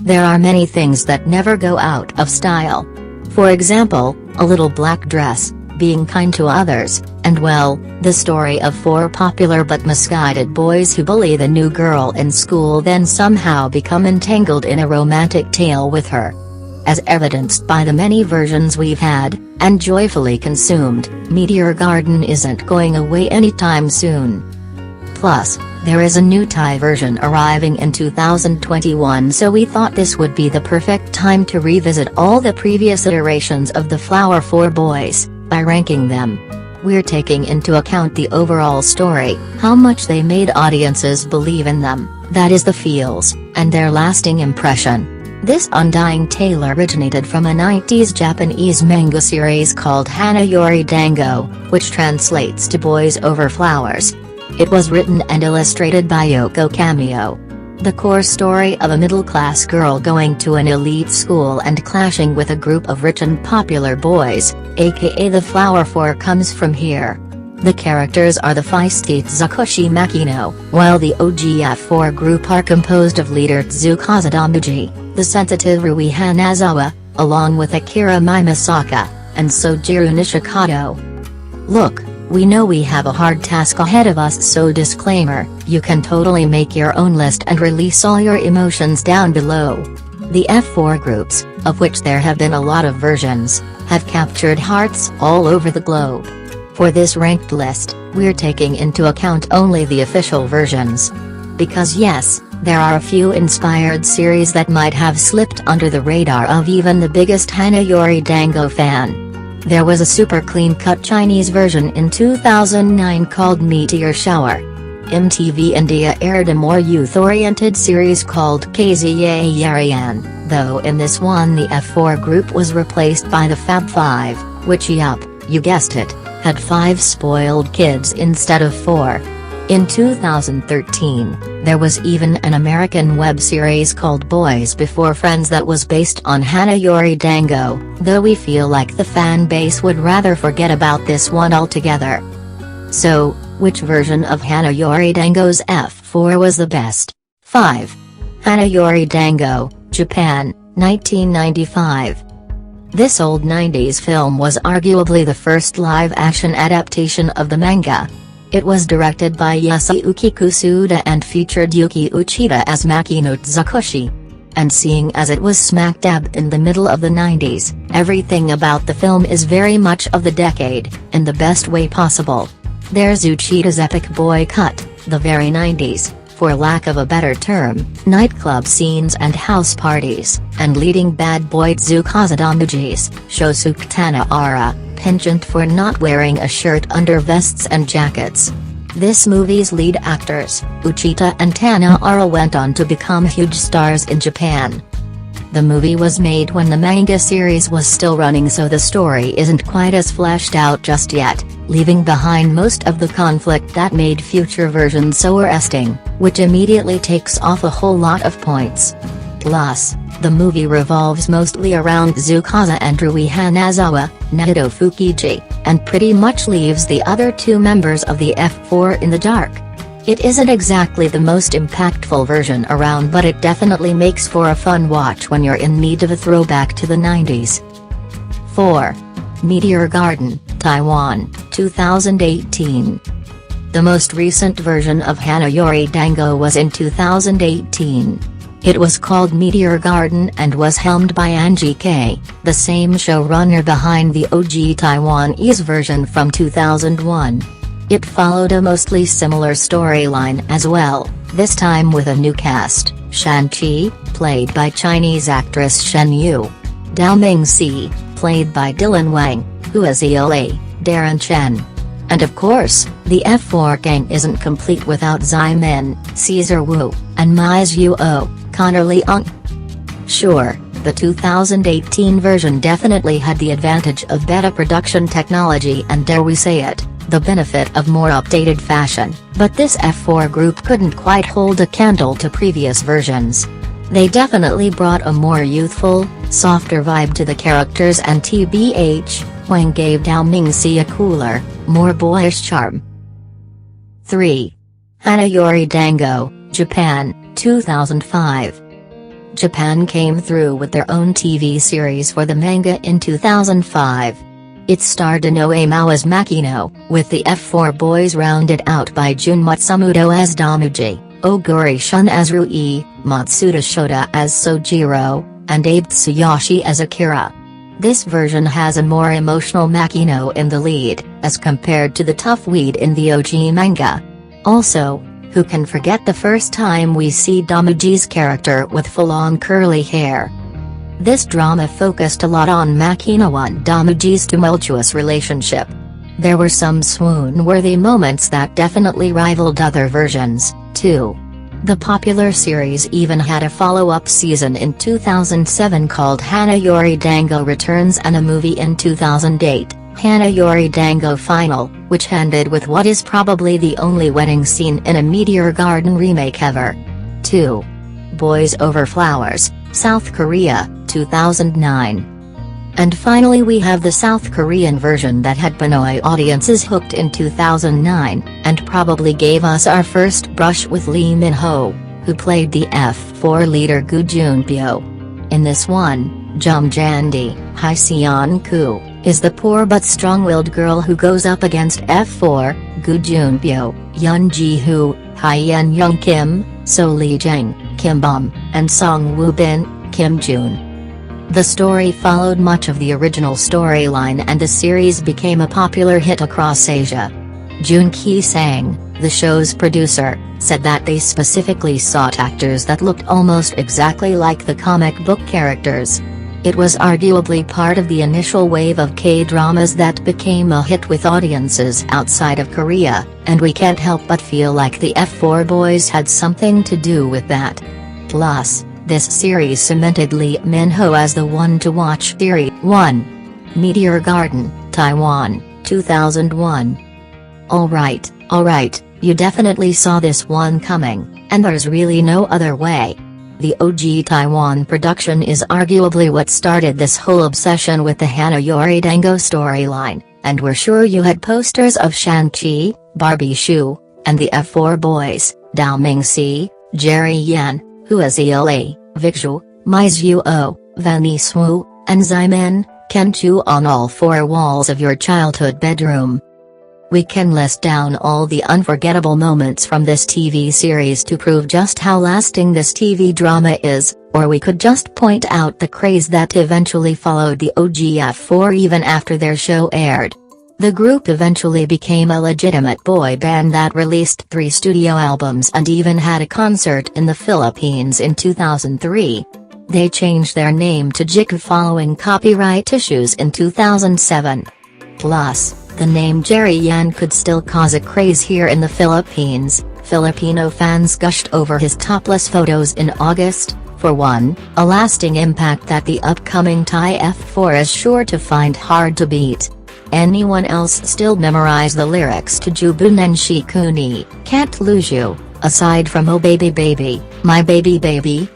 There are many things that never go out of style. For example, a little black dress, being kind to others, and well, the story of four popular but misguided boys who bully the new girl in school then somehow become entangled in a romantic tale with her. As evidenced by the many versions we've had, and joyfully consumed, Meteor Garden isn't going away anytime soon. Plus, there is a new Thai version arriving in 2021, so we thought this would be the perfect time to revisit all the previous iterations of the Flower 4 Boys, by ranking them. We're taking into account the overall story, how much they made audiences believe in them, that is the feels, and their lasting impression. This undying tale originated from a 90s Japanese manga series called Hanayori Dango, which translates to Boys Over Flowers. It was written and illustrated by Yoko Kamio. The core story of a middle-class girl going to an elite school and clashing with a group of rich and popular boys, aka the Flower 4, comes from here. The characters are the feisty Tsukushi Makino, while the OGF4 group are composed of leader Tsukazu Damuji, the sensitive Rui Hanazawa, along with Akira Mimasaka, and Sojiru Nishikado. Look, we know we have a hard task ahead of us, so disclaimer, you can totally make your own list and release all your emotions down below. The F4 groups, of which there have been a lot of versions, have captured hearts all over the globe. For this ranked list, we're taking into account only the official versions. Because yes, there are a few inspired series that might have slipped under the radar of even the biggest Hanayori Dango fan. There was a super clean-cut Chinese version in 2009 called Meteor Shower. MTV India aired a more youth-oriented series called KZA Yarian, though in this one the F4 group was replaced by the Fab Five, which yup, you guessed it, had 5 spoiled kids instead of 4. In 2013, there was even an American web series called Boys Before Friends that was based on Hanayori Dango, though we feel like the fan base would rather forget about this one altogether. So, which version of Hanayori Dango's F4 was the best? 5. Hanayori Dango, Japan, 1995. This old 90s film was arguably the first live-action adaptation of the manga. It was directed by Yasuyuki Kusuda and featured Yuki Uchida as Makino Tsukushi. And seeing as it was smack dab in the middle of the 90s, everything about the film is very much of the decade, in the best way possible. There's Uchida's epic boy cut, the very 90s, for lack of a better term, nightclub scenes and house parties, and leading bad boy Tsukazu Damuji's Shosuke Tanahara, penchant for not wearing a shirt under vests and jackets. This movie's lead actors, Uchida and Tanahara, went on to become huge stars in Japan. The movie was made when the manga series was still running, so the story isn't quite as fleshed out just yet, leaving behind most of the conflict that made future versions so arresting, which immediately takes off a whole lot of points. Plus, the movie revolves mostly around Tsukazu and Rui Hanazawa, Naito Fukiji, and pretty much leaves the other 2 members of the F4 in the dark. It isn't exactly the most impactful version around, but it definitely makes for a fun watch when you're in need of a throwback to the 90s. 4. Meteor Garden, Taiwan, 2018. The most recent version of Hanayori Dango was in 2018. It was called Meteor Garden and was helmed by Angie K, the same showrunner behind the OG Taiwanese version from 2001. It followed a mostly similar storyline as well, this time with a new cast, Shan-Chi, played by Chinese actress Shen Yu. Dao Ming-si, played by Dylan Wang, who is ELA, Darren Chen. And of course, the F4 gang isn't complete without Zai Min, Caesar Wu, and Mai Zhuo, Connor Leung. Sure, the 2018 version definitely had the advantage of better production technology and, dare we say it, the benefit of more updated fashion, but this F4 group couldn't quite hold a candle to previous versions. They definitely brought a more youthful, softer vibe to the characters, and TBH, Wang gave Dao Mingxi a cooler, more boyish charm. 3. Hanayori Dango, Japan, 2005. Japan came through with their own TV series for the manga in 2005. It starred Inoue Mao as Makino, with the F4 boys rounded out by Jun Matsumoto as Damuji, Oguri Shun as Rui, Matsuda Shota as Sojiro, and Abe Tsuyoshi as Akira. This version has a more emotional Makino in the lead, as compared to the tough weed in the OG manga. Also, who can forget the first time we see Damuji's character with full-on curly hair? This drama focused a lot on Makino and Damuji's tumultuous relationship. There were some swoon-worthy moments that definitely rivaled other versions, too. The popular series even had a follow-up season in 2007 called Hanayori Dango Returns and a movie in 2008, Hanayori Dango Final, which ended with what is probably the only wedding scene in a Meteor Garden remake ever. 2. Boys Over Flowers, South Korea, 2009. And finally we have the South Korean version that had Pinoy audiences hooked in 2009, and probably gave us our first brush with Lee Min-ho, who played the F4 leader Gu Junpyo. In this one, Jung Jandi, Hai Seon-koo, is the poor but strong-willed girl who goes up against F4, Gu Junpyo, Yoon Ji-hoo, Hai Young Kim, So Lee-jang, Kim Bum, and Song Woo-bin, Kim Jun. The story followed much of the original storyline and the series became a popular hit across Asia. Jun Ki-sang, the show's producer, said that they specifically sought actors that looked almost exactly like the comic book characters. It was arguably part of the initial wave of K-dramas that became a hit with audiences outside of Korea, and we can't help but feel like the F4 boys had something to do with that. Plus, this series cemented Lee Min-ho as the one to watch. Theory 1. Meteor Garden, Taiwan, 2001. Alright, you definitely saw this one coming, and there's really no other way. The OG Taiwan production is arguably what started this whole obsession with the Hanayori Dango storyline, and we're sure you had posters of Shang-Chi, Barbie Shu, and the F4 boys, Dao Mingxi, Jerry Yan, Huazili, Vicju, Mizuo, Venice Wu, and Zyman, Kenchu on all four walls of your childhood bedroom. We can list down all the unforgettable moments from this TV series to prove just how lasting this TV drama is, or we could just point out the craze that eventually followed the OG F4 even after their show aired. The group eventually became a legitimate boy band that released 3 studio albums and even had a concert in the Philippines in 2003. They changed their name to JICK following copyright issues in 2007. Plus, the name Jerry Yan could still cause a craze here in the Philippines. Filipino fans gushed over his topless photos in August. For one, a lasting impact that the upcoming Thai F4 is sure to find hard to beat. Anyone else still memorize the lyrics to Jubunen Shikuni, Can't Lose You, aside from Oh Baby Baby, My Baby Baby?